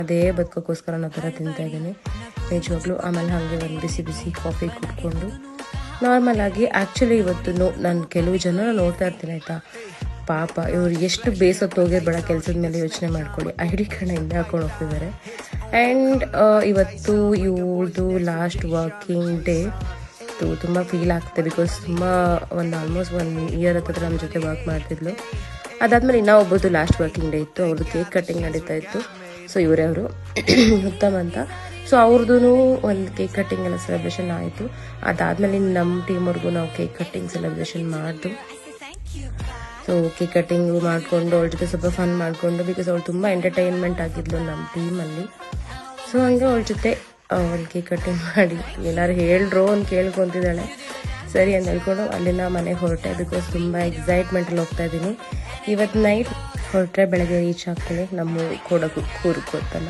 ಅದೇ ಬದುಕೋಕ್ಕೋಸ್ಕರ ಅನ್ನೋ ಥರ ತಿಂತಾ ಇದ್ದೀನಿ ನಿಜವಾಗ್ಲೂ. ಆಮೇಲೆ ಹಾಗೆ ಒಂದು ಬಿಸಿ ಬಿಸಿ ಕಾಫಿ ಕುಟ್ಕೊಂಡು ನಾರ್ಮಲ್ ಆಗಿ ಆ್ಯಕ್ಚುಲಿ ಇವತ್ತು ನಾನು ಕೆಲವು ಜನ ನೋಡ್ತಾ ಇರ್ತೀನಿ ಆಯಿತಾ, ಪಾಪ ಇವ್ರು ಎಷ್ಟು ಬೇಸತ್ತೋಗಿರ್ಬೇಡ ಕೆಲಸದ ಮೇಲೆ ಯೋಚನೆ ಮಾಡ್ಕೊಳ್ಳಿ, ID ಕಾರ್ಡ್ನ ಹಿಂದೆ ಹಾಕೊಂಡು ಹೋಗ್ತಿದ್ದಾರೆ. ಆ್ಯಂಡ್ ಇವತ್ತು ಇವ್ರದ್ದು ಲಾಸ್ಟ್ ವರ್ಕಿಂಗ್ ಡೇ ತುಂಬ ಫೀಲ್ ಆಗ್ತದೆ. ಬಿಕಾಸ್ ತುಂಬ ಆಲ್ಮೋಸ್ಟ್ 1 ಇಯರ್ ಹತ್ತಿರ ನಮ್ಮ ಜೊತೆ ವರ್ಕ್ ಮಾಡ್ತಿದ್ಲು. ಅದಾದಮೇಲೆ ಇನ್ನೂ ಒಬ್ಬರದು ಲಾಸ್ಟ್ ವರ್ಕಿಂಗ್ ಡೇ ಇತ್ತು, ಅವ್ರದ್ದು ಕೇಕ್ ಕಟ್ಟಿಂಗ್ ನಡೀತಾ ಇತ್ತು. ಸೊ ಇವರೇ ಅವರು ಉತ್ತಮ್ ಅಂತ. ಸೊ ಅವ್ರದ್ದು ಒಂದು ಕೇಕ್ ಕಟ್ಟಿಂಗ್ ಎಲ್ಲ ಸೆಲೆಬ್ರೇಷನ್ ಆಯಿತು. ಅದಾದಮೇಲೆ ನಮ್ಮ ಟೀಮವ್ರಿಗೂ ನಾವು ಕೇಕ್ ಕಟ್ಟಿಂಗ್ ಸೆಲೆಬ್ರೇಷನ್ ಮಾಡಿದ್ದು. ಸೊ ಕೇಕ್ ಕಟ್ಟಿಂಗು ಮಾಡಿಕೊಂಡು ಅವ್ರ ಜೊತೆ ಸ್ವಲ್ಪ ಫನ್ ಮಾಡಿಕೊಂಡು, ಬಿಕಾಸ್ ಅವಳು ತುಂಬ ಎಂಟರ್ಟೈನ್ಮೆಂಟ್ ಆಗಿದ್ಲು ನಮ್ಮ ಟೀಮಲ್ಲಿ. ಸೊ ಹಂಗೆ ಅವಳ ಜೊತೆ ಒಂದು ಕೇಕ್ ಕಟ್ಟಿಂಗ್ ಮಾಡಿ ಎಲ್ಲರೂ ಹೇಳ್ರು ಅಂತ ಕೇಳ್ಕೊತಿದ್ದಾಳೆ. ಸರಿ ಅಂತ ಹೇಳ್ಕೊಂಡು ಅಲ್ಲಿಂದ ಮನೆಗೆ ಹೊರಟೆ. ಬಿಕಾಸ್ ತುಂಬ ಎಕ್ಸೈಟ್ಮೆಂಟಲ್ಲಿ ಹೋಗ್ತಾ ಇದ್ದೀನಿ. ಇವತ್ತು ನೈಟ್ ಹೊರಟ್ರೆ ಬೆಳಗ್ಗೆ ರೀಚ್ ಆಗ್ತೀನಿ ನಮ್ಮ ಕೂರ್ಗ್ ಅಂತಲ್ಲ.